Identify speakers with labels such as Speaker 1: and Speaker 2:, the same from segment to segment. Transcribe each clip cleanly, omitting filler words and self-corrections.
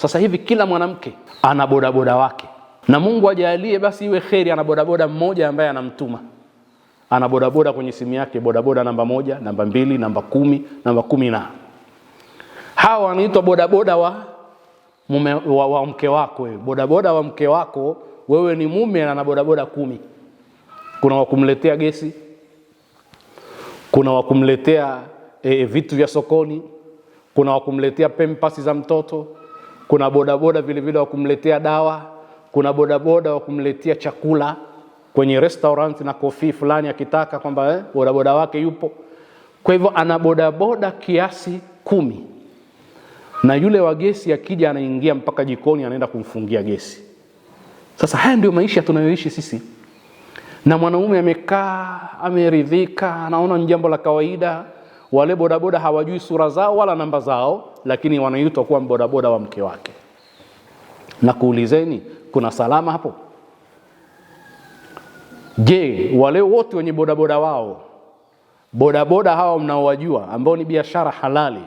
Speaker 1: Sasa hivi kila mwanamke ana bodaboda wake, na Mungu ajalie basi iwe kheri, ana bodaboda mmoja ambaye anamtuma. Ana bodaboda kwenye simu yake, bodaboda namba 1, namba 2, namba 10, namba 10 na. Hawa wanaitwa bodaboda wa mke wako wewe. Bodaboda wa mke wako wewe ni mume na bodaboda 10. Kuna wa kumletea gesi, kuna wa kumletea vitu vya sokoni, kuna wa kumletea pampers za mtoto, kuna bodaboda vile vile wa kumletea dawa, kuna bodaboda wa kumletea chakula kwenye restaurant na kofi fulani akitaka kwamba bodaboda wake yupo. Kwa hivyo ana bodaboda kiasi 10. Na yule wa gesi akija anaingia mpaka jikoni anaenda kumfungia gesi. Sasa haya ndio maisha tunayoishi sisi. Na mwanaume amekaa, ameridhika, anaona ni jambo la kawaida. Wale bodaboda hawajui sura zao wala namba zao, lakini wanaitwa kuwa bodaboda wa mke wake. Na kuulizeni, kuna salama hapo? Je, wale wote wenye bodaboda wao, bodaboda hawa mnaowajua ambao ni biashara halali,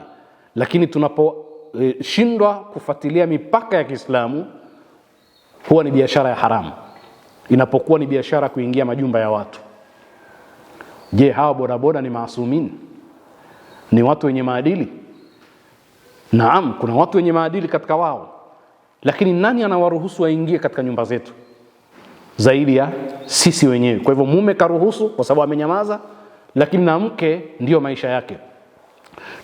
Speaker 1: lakini tunaposhindwa kufuatilia mipaka ya Kiislamu huwa ni biashara ya haramu, inapokuwa ni biashara kuingia majumba ya watu. Je, hawa bodaboda ni maasumin? Ni watu wenye maadili? Naam, kuna watu wenye maadili katika wao, lakini nani anawaruhusu waingie katika nyumba zetu zaidi ya sisi wenyewe? Kwa hivyo mume karuhusu kwa sababu amenyamaza, lakini na mke ndio maisha yake.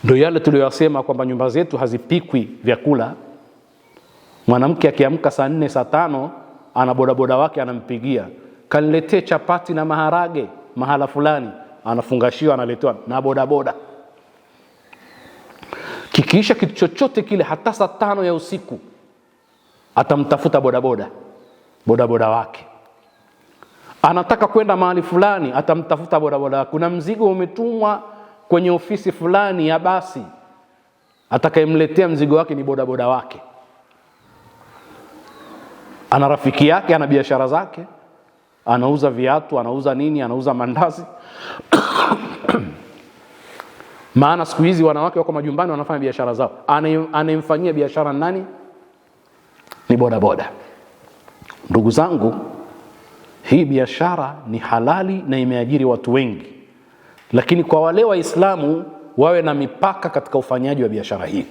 Speaker 1: Ndio yale tuliyosema kwamba nyumba zetu hazipikwi vyakula. Mwanamke akiamka saa 4 saa 5 ana bodaboda wake anampigia, kaniletee chapati na maharage mahala fulani, anafungashiwa analetewa na bodaboda. Kikiisha kitu chochote kile, hata saa 5 ya usiku atamtafuta bodaboda wake. Anataka kwenda mahali fulani, atamtafuta bodaboda wake. Kuna mzigo umetumwa kwenye ofisi fulani ya basi, atakayemletea mzigo wake ni bodaboda wake. Ana rafiki yake, ana biashara zake, anauza viatu, anauza nini, anauza mandazi. Maana siku hizi wanawake wako majumbani wanafanya biashara zao. Anayemfanyia biashara nani? Ni bodaboda. Ndugu zangu, hii biashara ni halali na imeajiri watu wengi, lakini kwa wale Waislamu wawe na mipaka katika ufanyaji wa biashara hii.